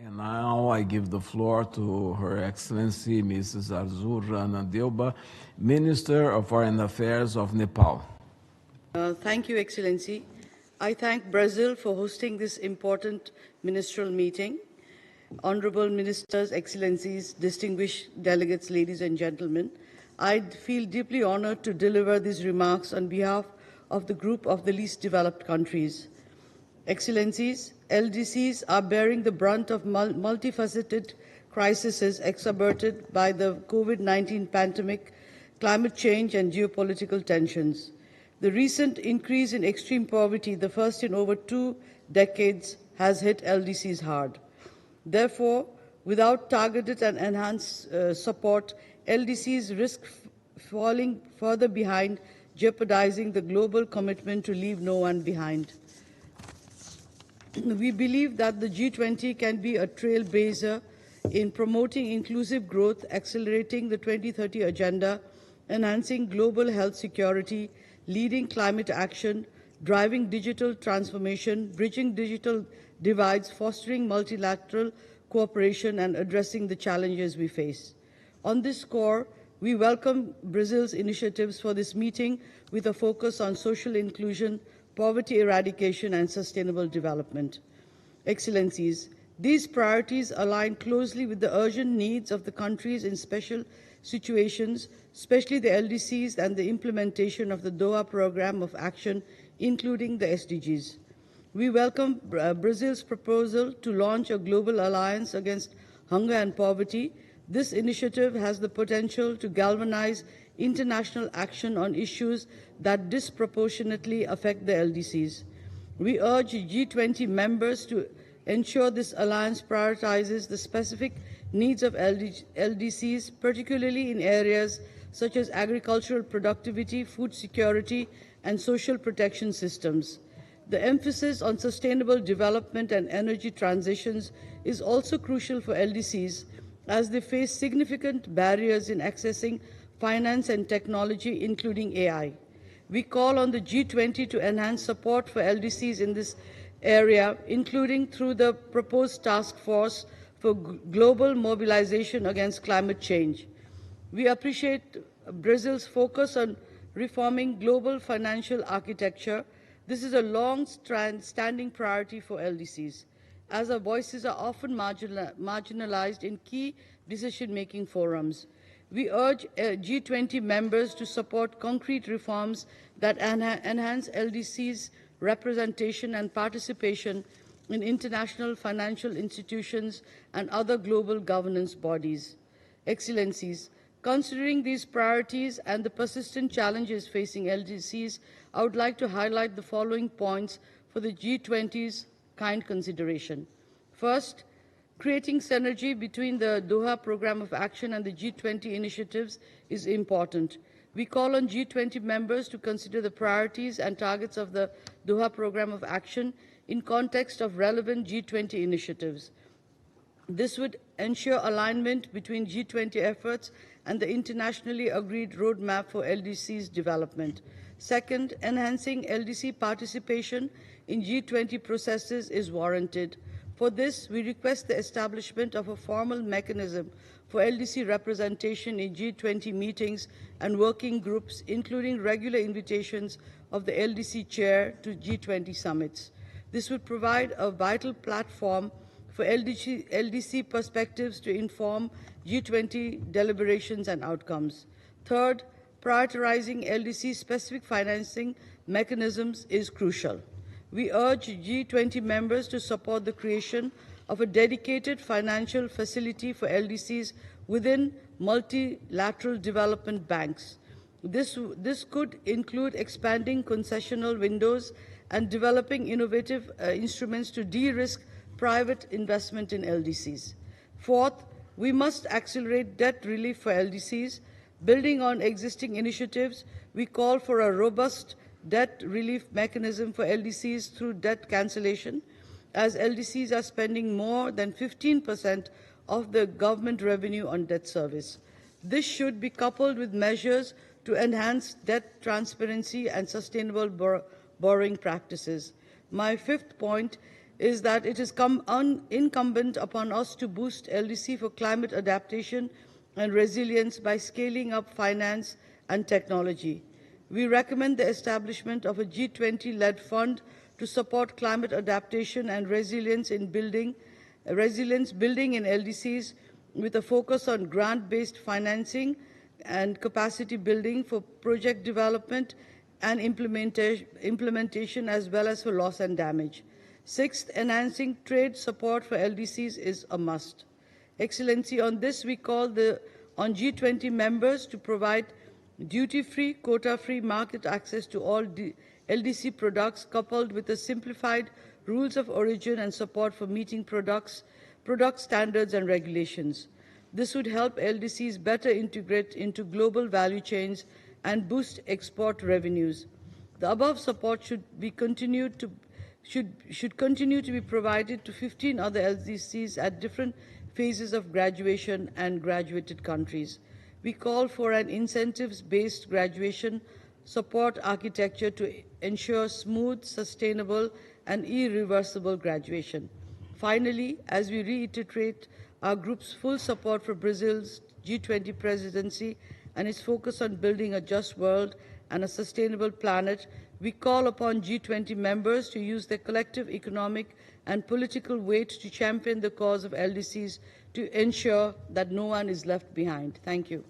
And now I give the floor to Her Excellency Mrs. Arzu Rana Dilba, Minister of Foreign Affairs of Nepal. Thank you, Excellency. I thank Brazil for hosting this important ministerial meeting. Honorable Ministers, Excellencies, distinguished delegates, ladies and gentlemen, I feel deeply honored to deliver these remarks on behalf of the group of the least developed countries. Excellencies, LDCs are bearing the brunt of multifaceted crises exacerbated by the COVID-19 pandemic, climate change, and geopolitical tensions. The recent increase in extreme poverty, the first in over 2 decades, has hit LDCs hard. Therefore, without targeted and enhanced support, LDCs risk falling further behind, jeopardizing the global commitment to leave no one behind. We believe that the G20 can be a trailblazer in promoting inclusive growth, accelerating the 2030 agenda, enhancing global health security, leading climate action, driving digital transformation, bridging digital divides, fostering multilateral cooperation, and addressing the challenges we face. On this score, we welcome Brazil's initiatives for this meeting with a focus on social inclusion, poverty eradication, and sustainable development. Excellencies, these priorities align closely with the urgent needs of the countries in special situations, especially the LDCs and the implementation of the Doha Programme of Action, including the SDGs. We welcome Brazil's proposal to launch a global alliance against hunger and poverty. This initiative has the potential to galvanize international action on issues that disproportionately affect the LDCs. We urge G20 members to ensure this alliance prioritizes the specific needs of LDCs, particularly in areas such as agricultural productivity, food security, and social protection systems. The emphasis on sustainable development and energy transitions is also crucial for LDCs as they face significant barriers in accessing finance and technology, including AI. We call on the G20 to enhance support for LDCs in this area, including through the proposed task force for global mobilization against climate change. We appreciate Brazil's focus on reforming global financial architecture. This is a long-standing priority for LDCs, as our voices are often marginalized in key decision-making forums. We urge G20 members to support concrete reforms that enhance LDCs' representation and participation in international financial institutions and other global governance bodies. Excellencies, considering these priorities and the persistent challenges facing LDCs, I would like to highlight the following points for the G20's kind consideration. First, creating synergy between the Doha Programme of Action and the G20 initiatives is important. We call on G20 members to consider the priorities and targets of the Doha Programme of Action in context of relevant G20 initiatives. This would ensure alignment between G20 efforts and the internationally agreed roadmap for LDC's development. Second, enhancing LDC participation in G20 processes is warranted. For this, we request the establishment of a formal mechanism for LDC representation in G20 meetings and working groups, including regular invitations of the LDC chair to G20 summits. This would provide a vital platform for LDC perspectives to inform G20 deliberations and outcomes. Third, prioritizing LDC-specific financing mechanisms is crucial. We urge G20 members to support the creation of a dedicated financial facility for LDCs within multilateral development banks. This could include expanding concessional windows and developing innovative instruments to de-risk private investment in LDCs. Fourth, we must accelerate debt relief for LDCs. Building on existing initiatives, we call for a robust debt relief mechanism for LDCs through debt cancellation, as LDCs are spending more than 15% of the government revenue on debt service. This should be coupled with measures to enhance debt transparency and sustainable borrowing practices. My fifth point, is that it is incumbent upon us to boost LDC for climate adaptation and resilience by scaling up finance and technology. We recommend the establishment of a G20-led fund to support climate adaptation and resilience building in LDCs with a focus on grant-based financing and capacity building for project development and implementation as well as for loss and damage. Sixth, enhancing trade support for LDCs is a must. Excellency, on this we call on G20 members to provide duty-free, quota-free market access to all LDC products coupled with the simplified rules of origin and support for meeting product standards and regulations. This would help LDCs better integrate into global value chains and boost export revenues. The above support should continue to be provided to 15 other LDCs at different phases of graduation and graduated countries. We call for an incentives-based graduation support architecture to ensure smooth, sustainable, and irreversible graduation. Finally, as we reiterate our group's full support for Brazil's G20 presidency and its focus on building a just world and a sustainable planet, we call upon G20 members to use their collective economic and political weight to champion the cause of LDCs to ensure that no one is left behind. Thank you.